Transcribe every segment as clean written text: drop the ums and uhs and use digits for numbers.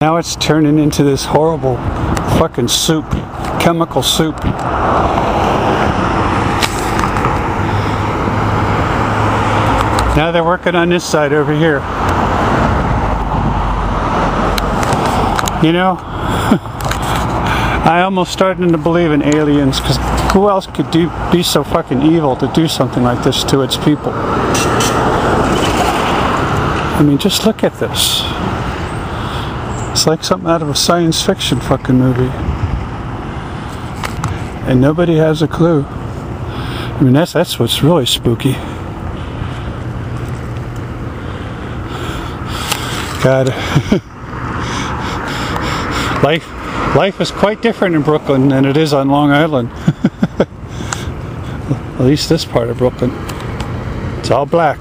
Now it's turning into this horrible fucking soup, chemical soup. Now they're working on this side over here. You know, I almost starting to believe in aliens, because who else could be so fucking evil to do something like this to its people? I mean, just look at this. It's like something out of a science fiction fucking movie. And nobody has a clue. I mean, that's what's really spooky. God. Life is quite different in Brooklyn than it is on Long Island. At least this part of Brooklyn. It's all black.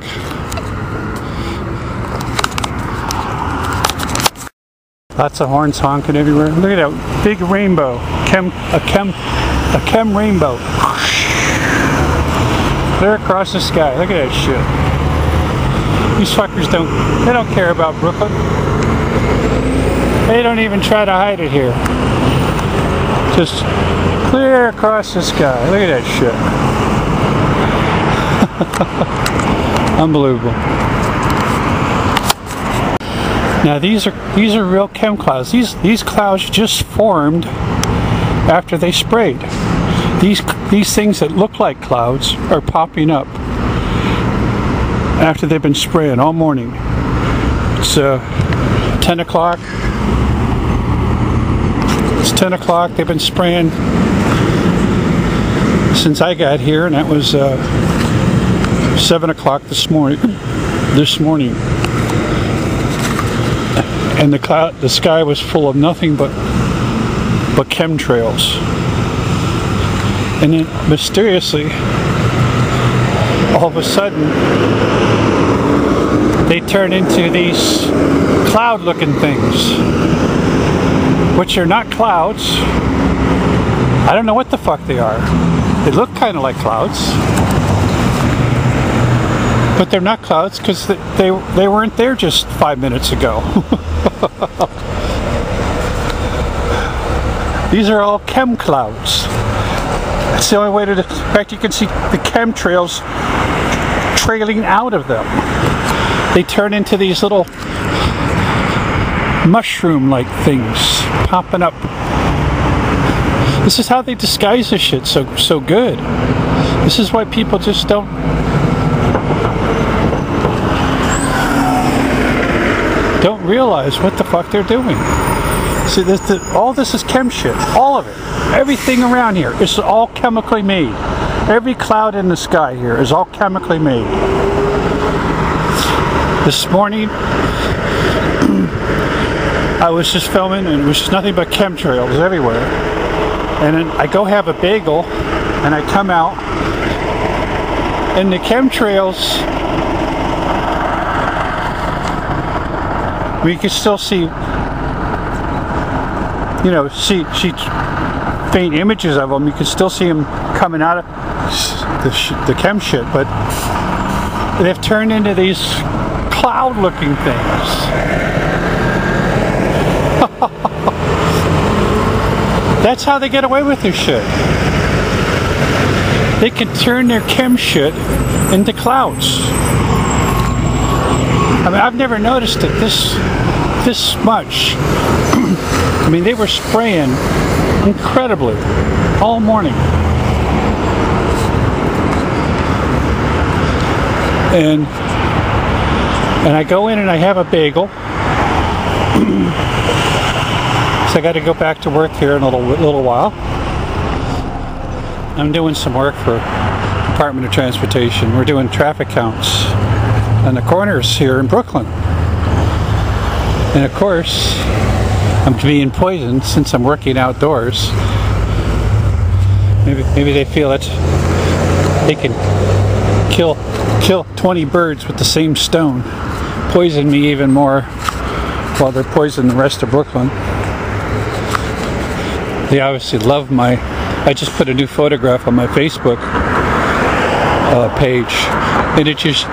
Lots of horns honking everywhere. Look at that big rainbow. A chem rainbow. Clear across the sky. Look at that shit. These fuckers they don't care about Brooklyn. They don't even try to hide it here. Just clear across the sky. Look at that shit. Unbelievable. Now these are real chem clouds. These clouds just formed after they sprayed. These things that look like clouds are popping up after they've been spraying all morning. It's 10 o'clock. It's 10 o'clock. They've been spraying since I got here, and that was 7 o'clock this morning. And the sky was full of nothing but chemtrails. And then mysteriously, all of a sudden, they turn into these cloud-looking things, which are not clouds. I don't know what the fuck they are. They look kind of like clouds, but they're not clouds because they weren't there just 5 minutes ago. These are all chem clouds. That's the only way to. In fact, you can see the chemtrails trailing out of them. They turn into these little mushroom-like things popping up. This is how they disguise this shit so good. This is why people just don't realize what the fuck they're doing. See, all this is chem shit. All of it. Everything around here is all chemically made. Every cloud in the sky here is all chemically made. This morning, I was just filming, and it was just nothing but chemtrails everywhere. And then I go have a bagel, and I come out, and the chemtrails, we can still see, you know, see faint images of them. You can still see them coming out of the chem shit, but they've turned into these cloud-looking things. That's how they get away with their shit. They can turn their chem shit into clouds. I mean, I've never noticed it this much. I mean, they were spraying incredibly all morning. And I go in and I have a bagel. So I got to go back to work here in a little while. I'm doing some work for Department of Transportation. We're doing traffic counts on the corners here in Brooklyn. And of course, I'm being poisoned since I'm working outdoors. Maybe they feel that they can kill 20 birds with the same stone. Poison me even more while they're poisoning the rest of Brooklyn. They obviously love I just put a new photograph on my Facebook page, and it just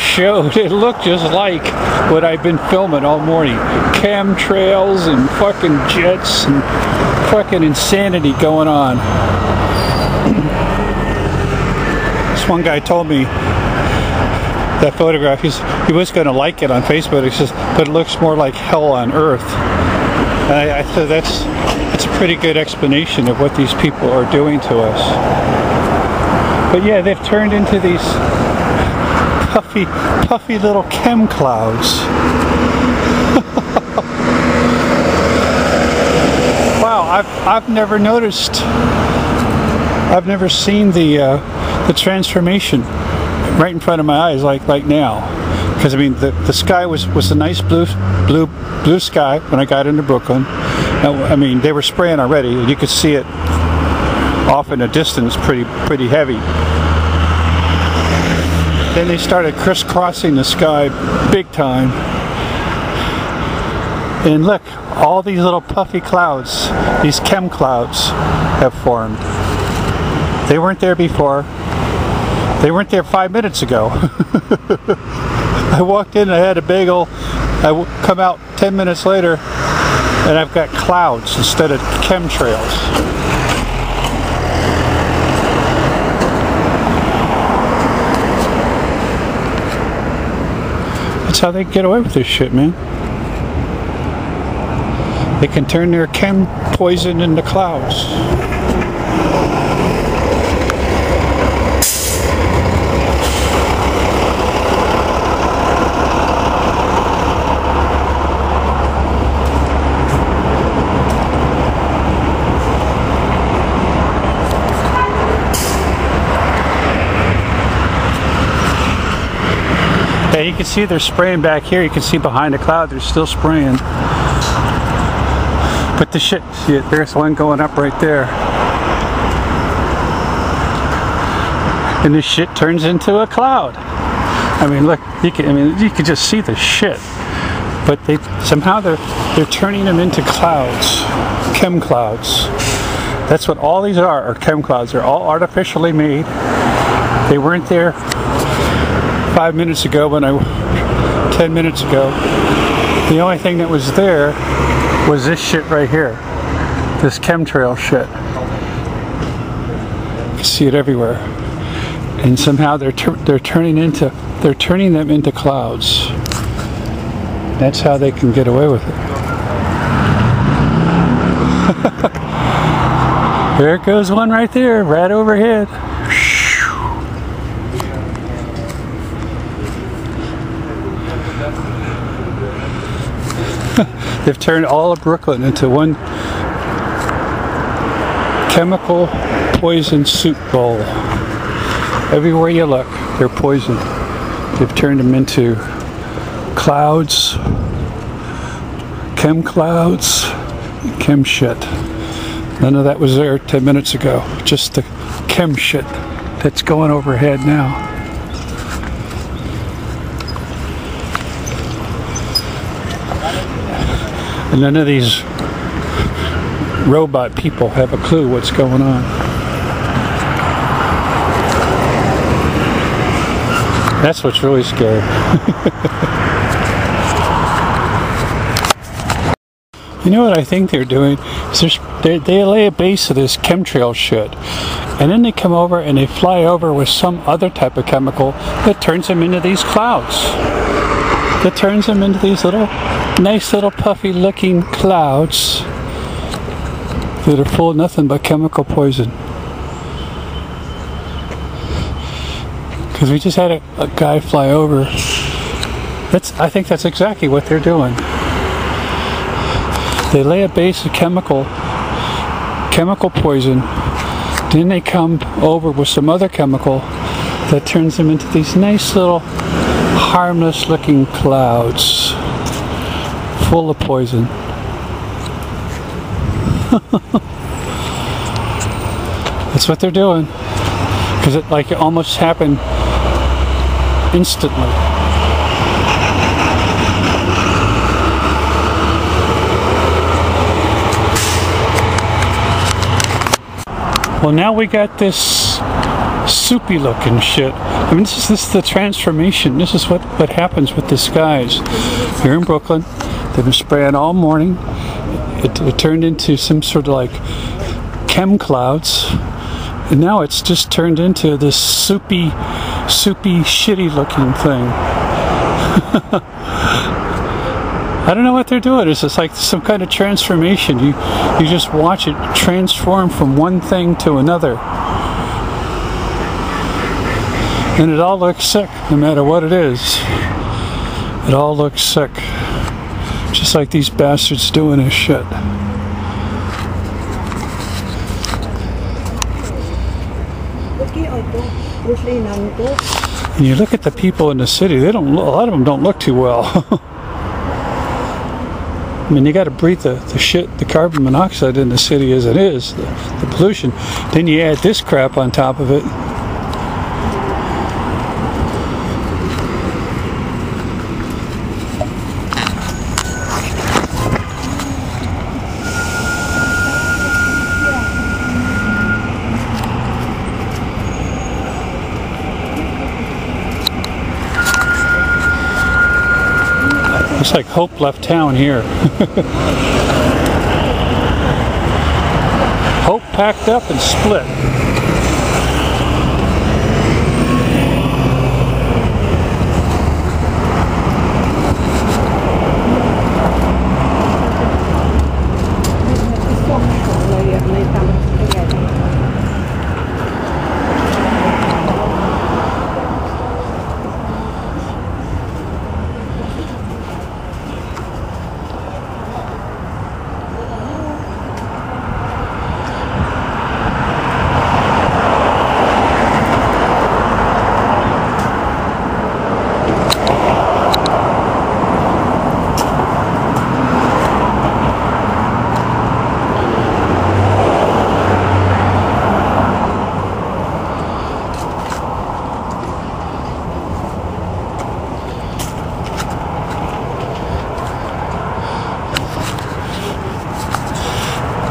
showed, it looked just like what I've been filming all morning. Chemtrails and fucking jets and fucking insanity going on. This one guy told me that photograph, he was going to like it on Facebook, he says, but it looks more like hell on earth. And I thought that's a pretty good explanation of what these people are doing to us. But yeah, they've turned into these puffy little chem clouds. Wow, I've never noticed. I've never seen the transformation right in front of my eyes like now. Because I mean, the sky was a nice blue sky when I got into Brooklyn. I mean, they were spraying already, and you could see it off in the distance, pretty heavy. Then they started crisscrossing the sky big time. And look, all these little puffy clouds, these chem clouds, have formed. They weren't there before. They weren't there 5 minutes ago. I walked in, I had a bagel. I come out 10 minutes later, and I've got clouds instead of chemtrails. That's how they get away with this shit, man. They can turn their chem poison into clouds. Yeah, you can see they're spraying back here. You can see behind the cloud they're still spraying. But the shit, see, there's one going up right there. And this shit turns into a cloud. I mean, look, you can just see the shit. But somehow they're turning them into clouds, chem clouds. That's what all these are chem clouds. They're all artificially made. They weren't there 5 minutes ago 10 minutes ago. The only thing that was there was this shit right here. This chemtrail shit. You can see it everywhere. And somehow they're turning them into clouds. That's how they can get away with it. There goes one right there, right overhead. They've turned all of Brooklyn into one chemical poison soup bowl. Everywhere you look, they're poison. They've turned them into clouds, chem clouds, and chem shit. None of that was there 10 minutes ago. Just the chem shit that's going overhead now. And none of these robot people have a clue what's going on. That's what's really scary. You know what I think they're doing? Is they lay a base of this chemtrail shit, and then they come over and they fly over with some other type of chemical that turns them into these clouds. That turns them into these nice little puffy looking clouds that are full of nothing but chemical poison. Because we just had a guy fly over. I think that's exactly what they're doing. They lay a base of chemical poison, then they come over with some other chemical that turns them into these nice little harmless looking clouds full of poison. That's what they're doing. Because it almost happened instantly. Well, now we got this soupy looking shit. I mean, this is the transformation. This is what happens with the skies. Here in Brooklyn, they've been spraying all morning. It turned into some sort of like chem clouds. And now it's just turned into this soupy, shitty looking thing. I don't know what they're doing. It's just like some kind of transformation. You just watch it transform from one thing to another. And it all looks sick, no matter what it is. It all looks sick. Just like these bastards doing this shit. And you look at the people in the city, they don't. A lot of them don't look too well. I mean, you got to breathe the shit, the carbon monoxide in the city as it is, the pollution. Then you add this crap on top of it. Looks like Hope left town here. Hope packed up and split.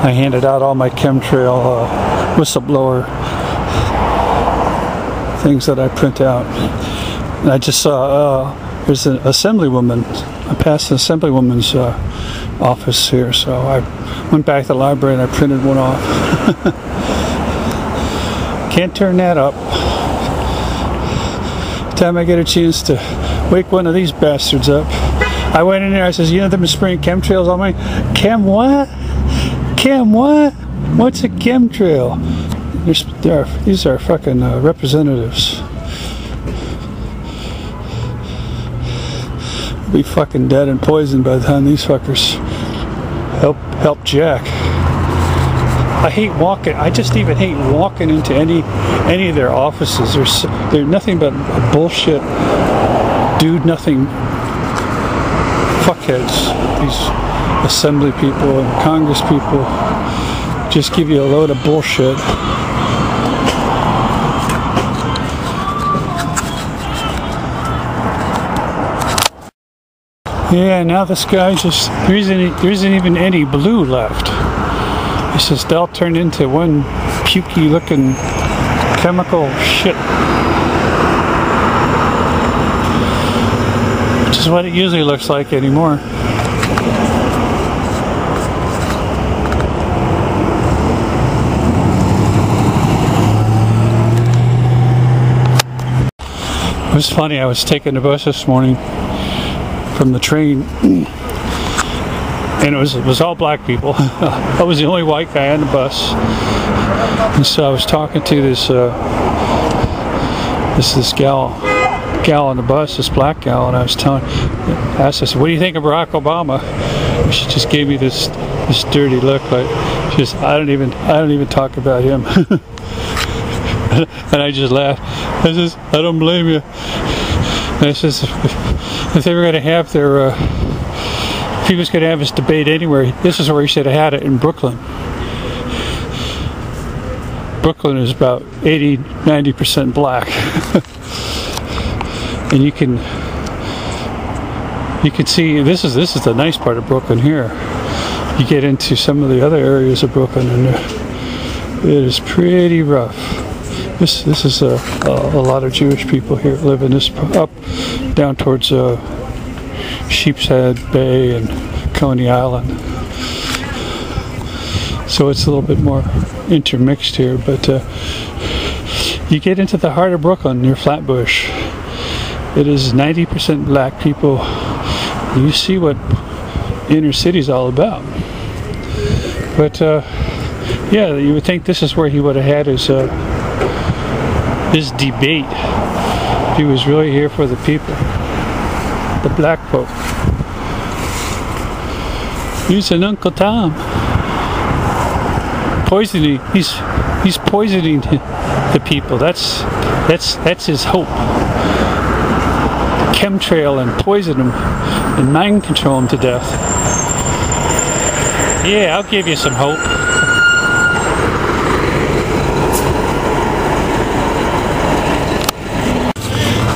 I handed out all my chemtrail whistleblower things that I print out. And I just saw there's an assemblywoman. I passed an assemblywoman's office here, so I went back to the library and I printed one off. Can't turn that up. Every time I get a chance to wake one of these bastards up, I went in there. I says, "You know, they've been spraying chemtrails on me." Chem what? Chem what? What's a chemtrail? These are fucking representatives. We'll be fucking dead and poisoned by the time these fuckers help Jack. I hate walking. I just even hate walking into any of their offices. They're nothing but bullshit, dude. Nothing. Fuckheads. These assembly people and Congress people just give you a load of bullshit. Yeah, now this guy just there isn't even any blue left. It's just all turned into one pukey looking chemical shit. Which is what it usually looks like anymore. It was funny, I was taking the bus this morning from the train, and it was all black people. I was the only white guy on the bus, and so I was talking to this gal on the bus, this black gal, and I was asked, I said, "What do you think of Barack Obama?" And she just gave me this dirty look, like she said, I don't even talk about him." And I just laughed. I says, "I don't blame you." And I says, if they were going to have their, if he was going to have his debate anywhere, this is where he should have had it, in Brooklyn. Brooklyn is about 80–90% black. And you can see, this is the nice part of Brooklyn here. You get into some of the other areas of Brooklyn and it is pretty rough. This is a lot of Jewish people here live in this up down towards Sheepshead Bay and Coney Island. So it's a little bit more intermixed here, but you get into the heart of Brooklyn near Flatbush. It is 90% black people. You see what inner city's all about. But yeah, you would think this is where he would have had his debate. He was really here for the people, the black folk. He's an Uncle Tom. Poisoning. He's poisoning the people. That's his hope. Chemtrail and poison them and mind control them to death. Yeah, I'll give you some hope.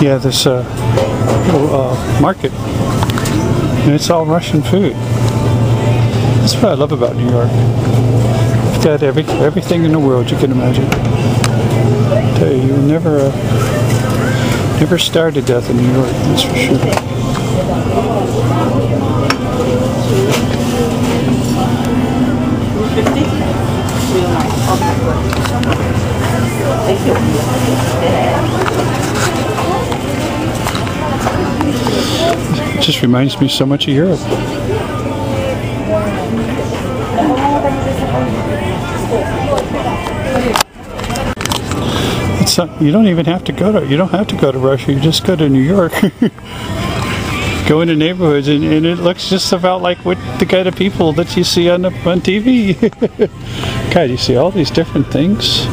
Yeah, this little market, and it's all Russian food. That's what I love about New York. It's got everything in the world you can imagine. I tell you, you'll never starve to death in New York, that's for sure. It just reminds me so much of Europe. It's not, you don't even have to go to, you don't have to go to Russia, you just go to New York. Go into neighborhoods and it looks just about like what the kind of people that you see on TV. God, you see all these different things.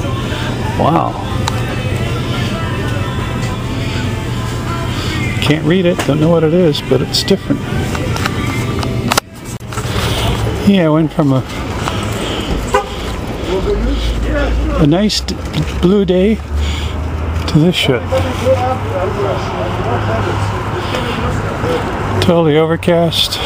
Wow. Can't read it, don't know what it is, but it's different. Yeah, I went from a nice blue day to this shit. Totally overcast.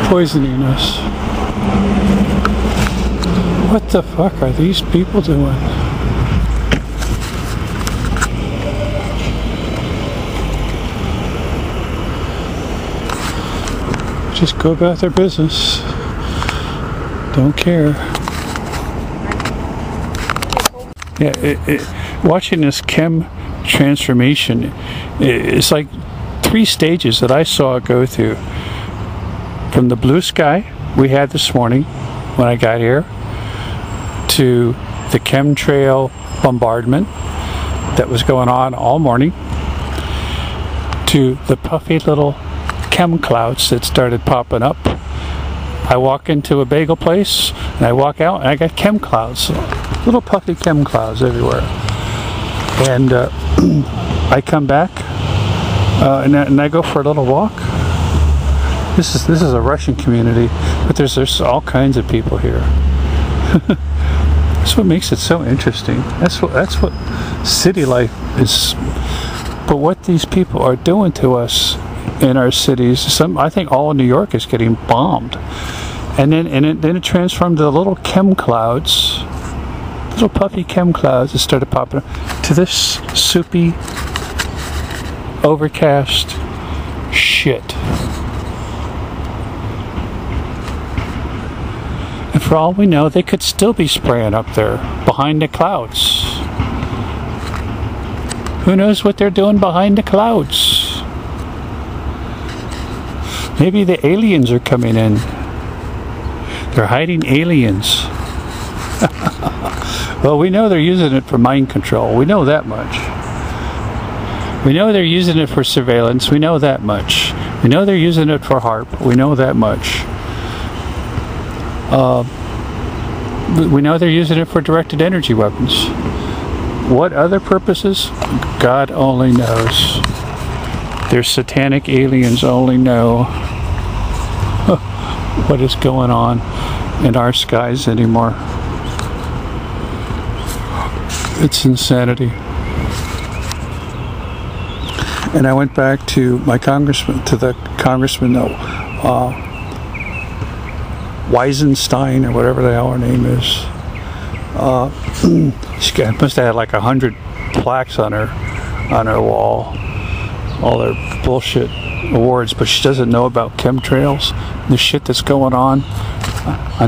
Poisoning us. What the fuck are these people doing? Just go about their business. Don't care. Yeah, watching this chem transformation, it's like 3 stages that I saw it go through. From the blue sky we had this morning when I got here, to the chemtrail bombardment that was going on all morning, to the puffy little chem clouds that started popping up. I walk into a bagel place and I walk out and I got chem clouds, little puffy chem clouds everywhere. And I come back and I go for a little walk. This is a Russian community, but there's all kinds of people here. That's what makes it so interesting. That's what city life is. But what these people are doing to us in our cities, I think all of New York is getting bombed, and then it transformed to the little chem clouds, little puffy chem clouds that started popping up, to this soupy, overcast shit. And for all we know, they could still be spraying up there behind the clouds. Who knows what they're doing behind the clouds? Maybe the aliens are coming in. They're hiding aliens. Well, we know they're using it for mind control. We know that much. We know they're using it for surveillance. We know that much. We know they're using it for HAARP. We know that much. We know they're using it for directed energy weapons. What other purposes? God only knows. Their satanic aliens only know what is going on in our skies anymore. It's insanity. And I went back to my congressman, Weisenstein, or whatever the hell her name is. She must have had like 100 plaques on her wall, all their bullshit awards, but she doesn't know about chemtrails, the shit that's going on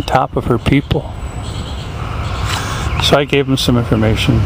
top of her people. So I gave them some information.